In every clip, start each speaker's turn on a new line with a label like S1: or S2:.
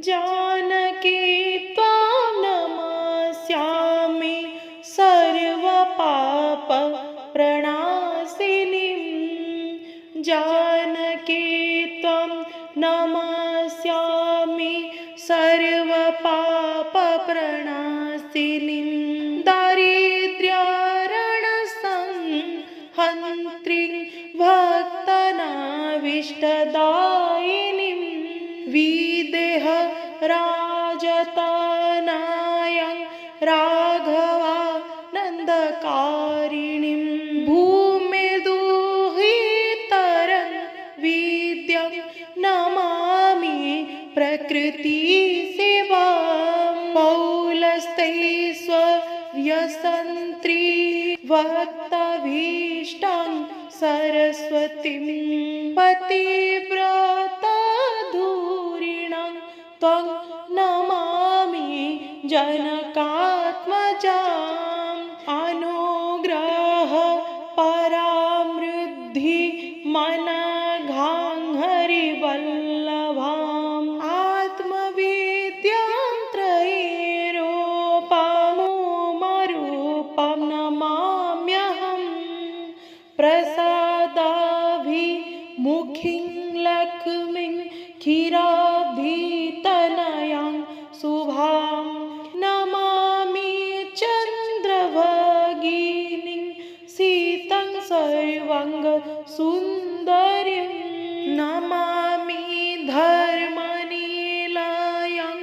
S1: जानकी त्वां नमस्यामि सर्वपापप्रणाशिनीं। जानकी त्वां नमस्यामि सर्वपापप्रणाशिनीं। दारिद्र्यरणसंहन्त्रीं भक्तनाभीष्टदायिनीं। विदेहराजतनयां राघवानन्दकारिणीं। भूमिर्दुहितरं विद्यां नमामि प्रकृतिसेवां। पौलस्त्यैश्वर्यसन्त्री भक्ताभीष्टां सरस्वतीं। पतिव्रताधुरीणां त्वां नमामि जनकात्मजाम्। अनुग्रह परामृद्धि मनघां हरिवल्लभाम्। आत्मविद्यां त्रयीरूपमुमरूपं नमाम्यहम्। प्रसादाभिमुखीं लक्ष्मीं क्षीराब्धितनयां शुभां नमामि। चन्द्रभगिनीं सीतां सर्वाङ्गसुन्दरीं नमामि। धर्मनिलयां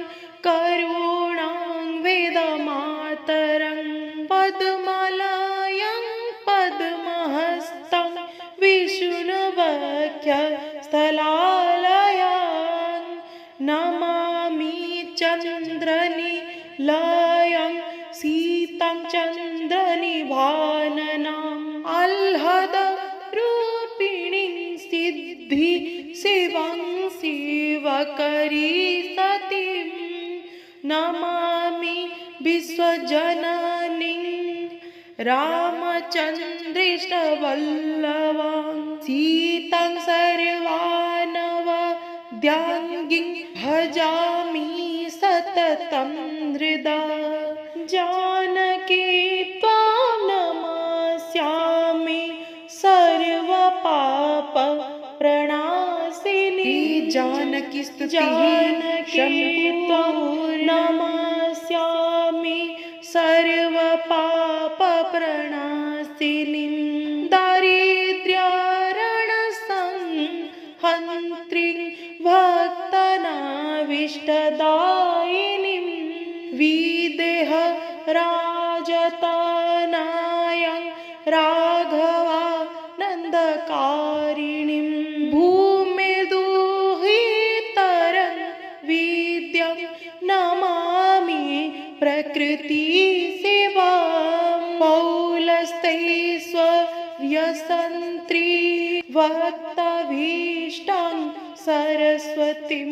S1: करुणां वेदमातरं। पद्मलयां पद्महस्तं विष्णुवक्षस्थलालयां नमामि। चन्द्रनिलयां सीतां चन्द्रनिभाननाम्। आह्लादरूपिणीं सिद्धिसेवां शिवकरी सतीं नमामि। विश्वजननीं रामचन्द्रेष्टवल्लभां। सीतां सर्वानवद्याङ्गीं भजामि सततं हृदा। जानकी त्वां नमस्यामि सर्वपापप्रणाशिनी।
S2: जानकी स्तुतिः
S1: जानकी त्वां नमस्यामि सर्वपापप्रणाशिनीं। दारिद्र्यरणसंहन्त्रीं भक्तनाभीष्टदायिनीं। विदेहराजतनयां राघवानन्दकारिणीं। भूमिर्दुहितरं विद्यां नमामि प्रकृतिसेवां। पौलस्त्यैश्वर्यसन्त्री भक्ताभीष्टां सरस्वतीं।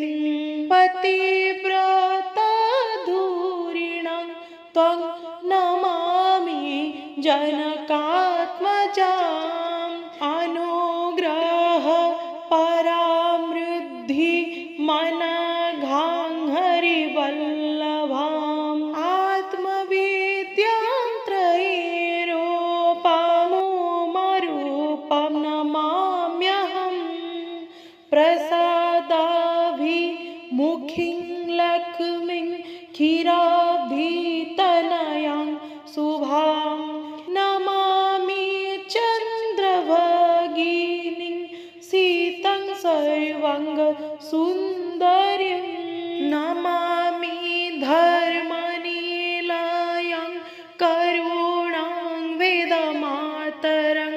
S1: पतिव्रताधुरीणां त्वां नमामि जनकात्मजाम्। अनुग्रह परामृद्धि मनघां हरिवल्लभाम्। आत्मविद्यां त्रयीरूपमुमरूपं नमाम्यहम्। प्रसादाभिमुखीं लक्ष्मीं क्षीराब्धितनयां शुभां नमामि। चन्द्रभगिनीं सीतां सर्वाङ्गसुन्दरीं नमामि। धर्मनिलयां करुणां वेदमातरं।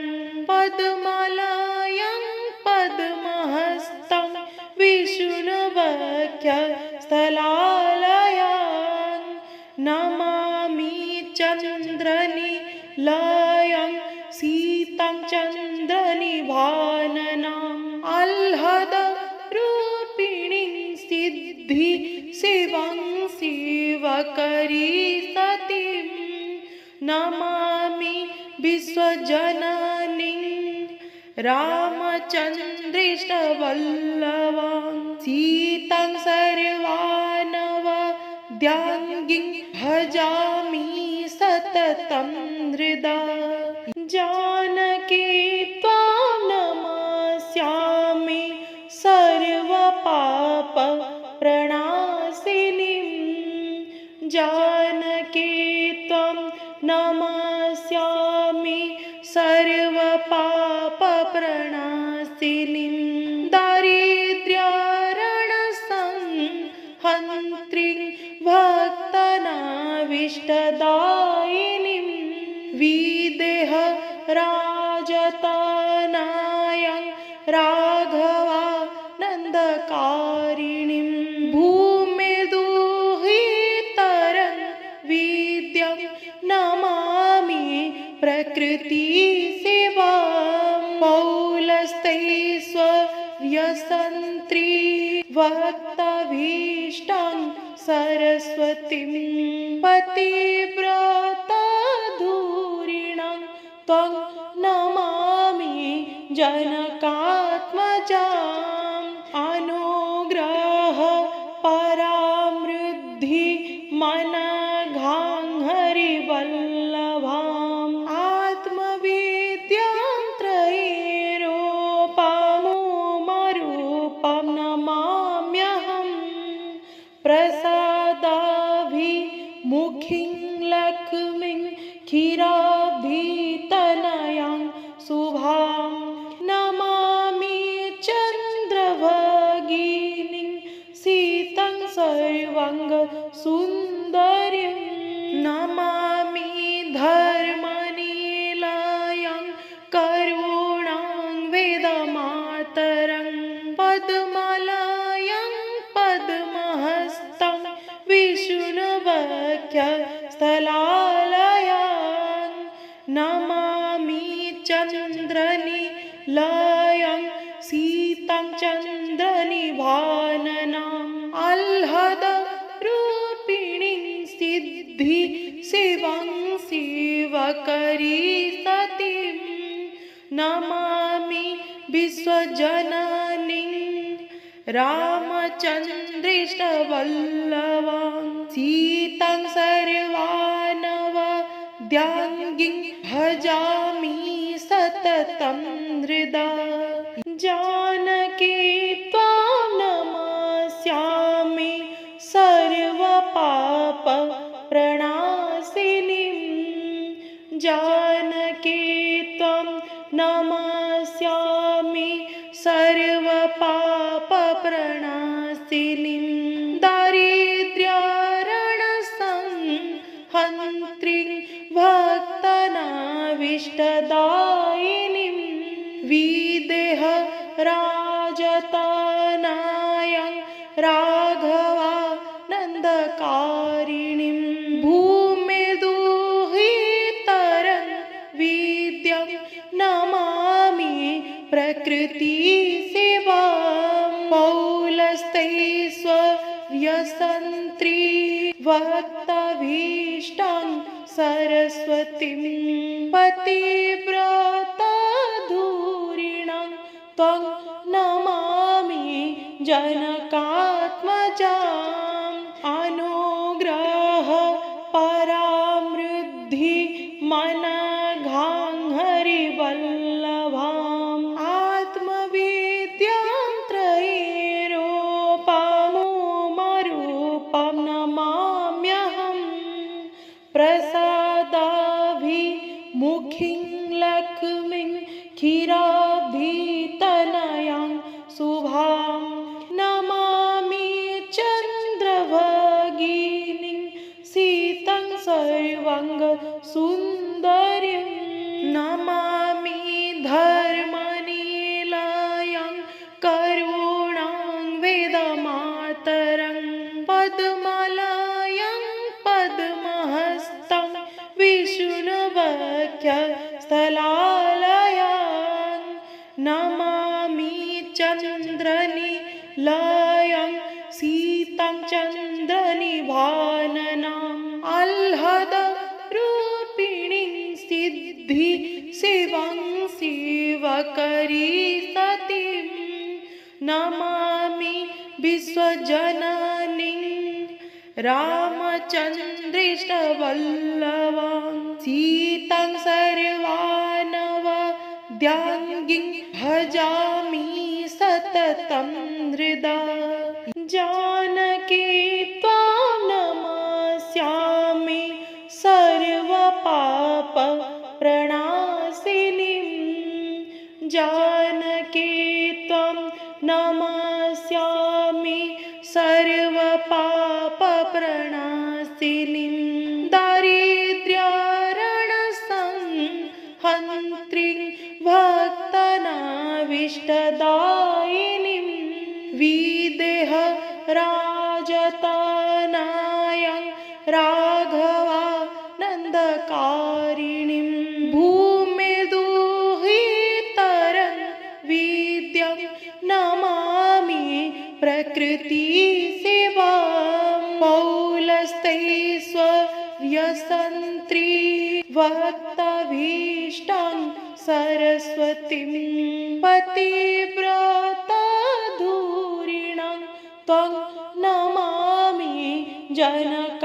S1: पद्मलयां पद्महस्तं विष्णुवक्षस्थलालयां नमामि। चन्द्रनिलयां सीतां चन्द्रनिभाननाम्। आह्लादरूपिणीं सिद्धिसेवां शिवकरी सतीं नमामि। विश्वजननीं रामचन्द्रेष्टवल्लभां। सीतां सर्वान् द्याङ्गिं भजामि सततं हृदा जानकी त्वां नमस्यामि सर्वपापप्रणाशिनीं जानकी त्वां नमस्यामि सर्वपापप्रणाशिनीं दारिद्र्यरणसंहन्त्रीं भक्तनाभीष्टदायिनीं विदेहराजतनयां राघवानन्दकारिणीं भूमिर्दुहितरं विद्यां नमामि प्रकृतिसेवां पौलस्त्यैश्वर्यसन्त्री भक्ताभीष्टां सरस्वतीं पतिव्रताधुरीणां त्वां नमामि जनकात्मजाम् अनुग्रह परामृद्धि मनघां हरिवल्लभाम् आत्मविद्यां त्रयीरूपमरूपं नमाम्यहम् प्रसादाभिमुखीं लक्ष्मीं क्षीराब्धितनयां शुभां नमामि चन्द्रभगिनीं सीतां सर्वाङ्गसुन्दरीं नमामि धर्मनिलयां करुणां वेदमातरं पद्मलयं पद्महस्तं विष्णुवक्षस्थलालयां नमामि चन्द्रनिलयं सीतां चन्द्रनिभाननाम् आह्लादरूपिणीं सिद्धिशिवां शिवकरी सतीं नमामि विश्वजननीं रामचन्द्रेष्टवल्लभां सीतां सर्वानवद्याङ्गिं भजामि सततं हृदा जानकी त्वां नमस्यामि सर्वपापप्रणाशिनीं जानकी त्वां नमस्यामि सर्वपापप्रणाशिनीं दारिद्र्यरणसंहन्त्रीं भक्तनाभीष्टदायिनीं विदेहराजतनयां राघवानन्दकारिणीं भूमिर्दुहितरं विद्यां नमामि प्रकृतिसेवां पौलस्त्यैश्वर्यसन्त्री भक्ताभीष्टां सरस्वतीं पतिव्रताधुरीणां त्वां नमामि जनकात्मजाम् अनुग्रह परामृद्धि मनघां हरिवल्लभाम् आत्मविद्यां त्रयीरूपमरूपं नमाम्यहम् प्रसादाभिमुखीं लक्ष्मीं क्षीराब्धितनयां शुभां नमामि चन्द्रभगिनीं सीतां सर्वाङ्गसुन्दरीं नमामि धर्मनिलयां करुणां वेदमातरं पद्मलयं पद्महस्तं विष्णुवक्षस्थलालयां नमामि चन्द्रनिलयं सीतां चन्द्रनिभाननाम् आह्लादरूपिणीं सिद्धिशिवां शिवकरी सतीं नमामि विश्वजननीं रामचन्द्रिष्टवल्लभां सीतां सर्वानवद्याङ्गीं भजामि सततं हृदा जानकी त्वां नमस्यामि सर्वपापप्रणाशिनीं जानकी त्वां नमस्यामि सर्वपापप्रणाशिनीं दारिद्र्यरणसंहन्त्रीं भक्तानाभीष्टदायिनीं विदेहराजतनयां राघवानन्दकारिणीं भूमिर्दुहितरं विद्यां नमामि प्रकृतिसेवां पौलस्त्यैश्वर्यसन्त्री भक्ताभीष्टां सरस्वतीं पतिव्रताधुरीणां त्वां नमामि जनकात्मजाम्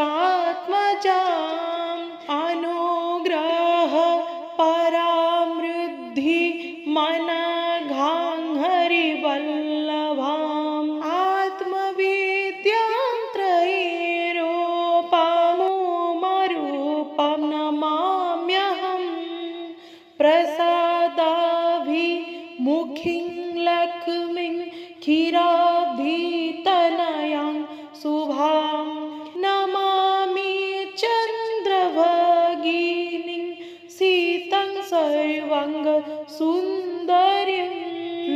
S1: अनुग्रह परामृद्धि मनघां हरिवल्लभाम् आत्मविद्यां त्रयीरूपमरूपं नमाम्यहम् प्रसादाभिमुखीं लक्ष्मीं क्षीराब्धितनयां शुभां नमामि चन्द्रभगिनीं सीतां सर्वाङ्गसुन्दरीं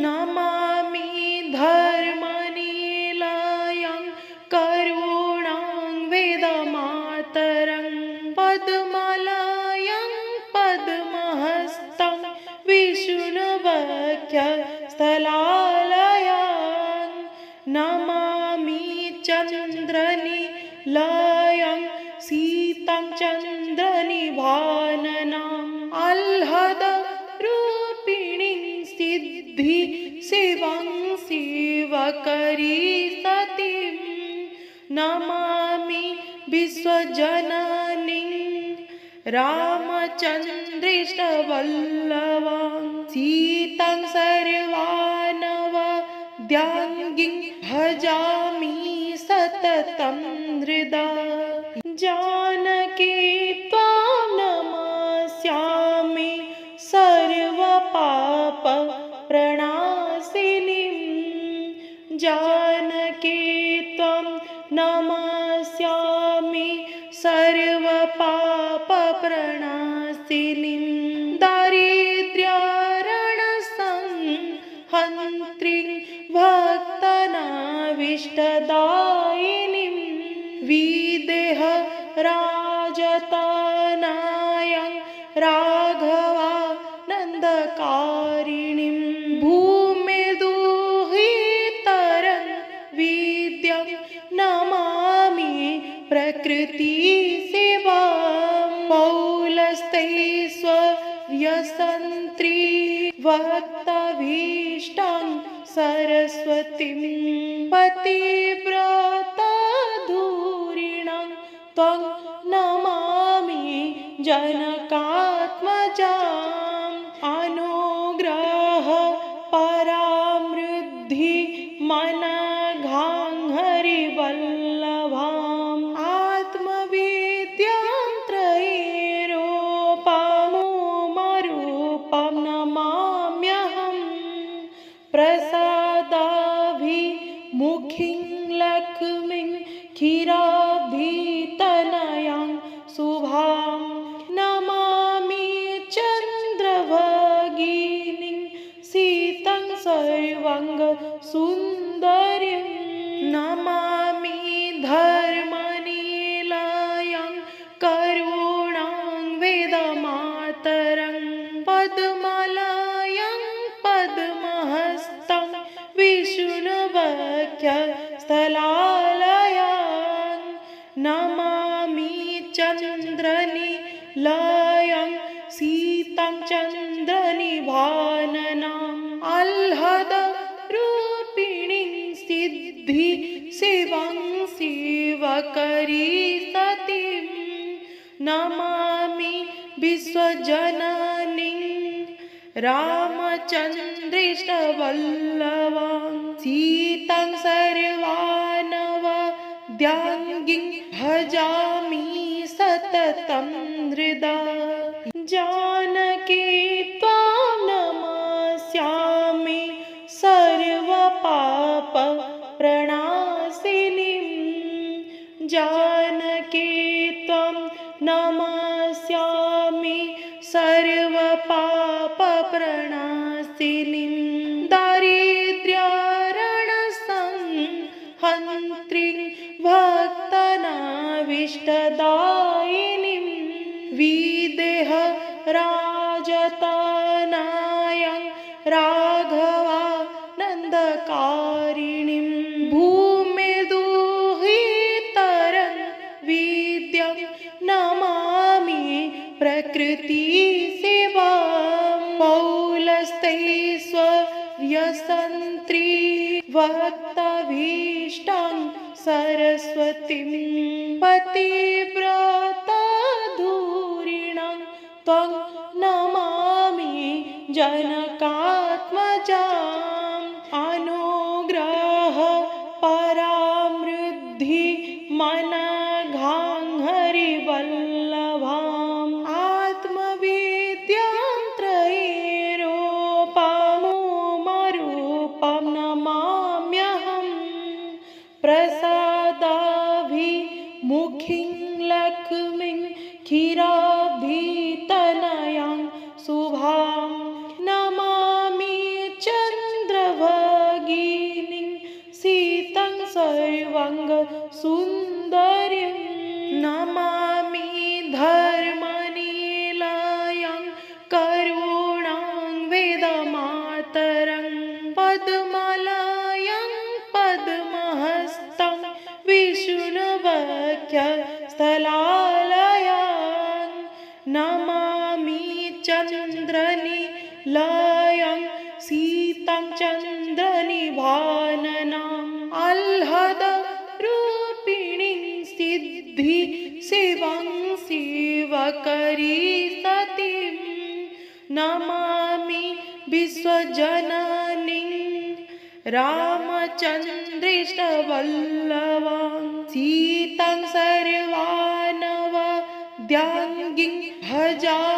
S1: नमामि धर्मनिलयां करुणां वेदमातरं पद्मलयं पद्महस्तं विष्णुवक्षस्थलालयां नमामि चन्द्रनिलयं सीतां चन्द्रनिभाननाम् आह्लादरूपिणीं सिद्धिशिवां शिवकरी सतीं नमामि विश्वजननीं रामचन्द्रिष्टवल्लभां सीतां सर्वानवद्याङ्गीं भजामि सततं हृदा जानकी त्वां नमस्यामि सर्वपापप्रणाशिनीं जानकी त्वां नमस्यामि सर्वपापप्रणाशिनीं दारिद्र्यरणसंहन्त्रीं भक्तानाभीष्टदायिनीं विदेहराजतनयां राघवानन्दकारिणीं भूमिर्दुहितरं विद्यां नमामि प्रकृतिसेवां पौलस्त्यैश्वर्यसन्त्री भक्ताभीष्टां सरस्वतीं पतिव्रताधुरीणां त्वां नमामि जनकात्मजाम् अनुग्रह परामृद्धि मनघां हरिवल्लभाम् आत्मविद्यां त्रयीरूपमरूपं नमाम्यहम् प्रसादाभिमुखीं लक्ष्मीं क्षीराब्धितनयां शुभां नमामि चन्द्रभगिनीं सीतां सर्वाङ्गसुन्दरीं नमामि धर्मनिलयां करुणां वेदमातरं पद्मलयं पद्महस्तं विष्णुवक्षस्थलालयां नमामि चन्द्रनिलयं सीतां चन्द्रनिभाननाम् आह्लादरूपिणीं सिद्धिशिवां शिव शिवकरी सतीं नमामि विश्वजननीं रामचन्द्रिष्टवल्लभां सीतां सर्वानवद्याङ्गीं भजामि सततं हृदा जानकी त्वां नमस्यामि सर्वपापप्रणाशिनीं जानकी त्वां नमस्यामि सर्वपापप्रणाशिनीं दारिद्र्यरणसंहन्त्रीं भक्तनाभीष्टदायिनीं विदेहराजतनयां राघवानन्दकारिणीं भूमिदुहितरं विद्यां नमामि प्रकृतिसेवां पौलस्त्यैश्वर्यसन्त्री भक्ताभीष्टां सरस्वतीं पतिव्रताधुरीणां त्वां नमामि जनकात्मजाम् अनुग्रह परामृद्धि मनघां हरिवल्लभाम् आत्मविद्यां त्रयीरूपमरूपं नमाम्यहम् प्रसादाभिमुखीं लक्ष्मीं क्षीराब्धितनयां शुभां नमामि चन्द्रभगिनीं सीतां सर्वाङ्गसुन्दरीं नमामि धर्मनिलयां करुणां वेदमातरं पद्मलयं पद्महस्तं विष्णुवक्षस्थलालयां नमामि चन्द्रनिलयं सीतां चन्द्रनिभाननाम् आह्लादरूपिणीं सिद्धिशिवां शिवकरी सतीं नमामि विश्वजननीं रामचन्द्रिष्टवल्लभां सीतां सर्वानवद्याङ्गीं भजामि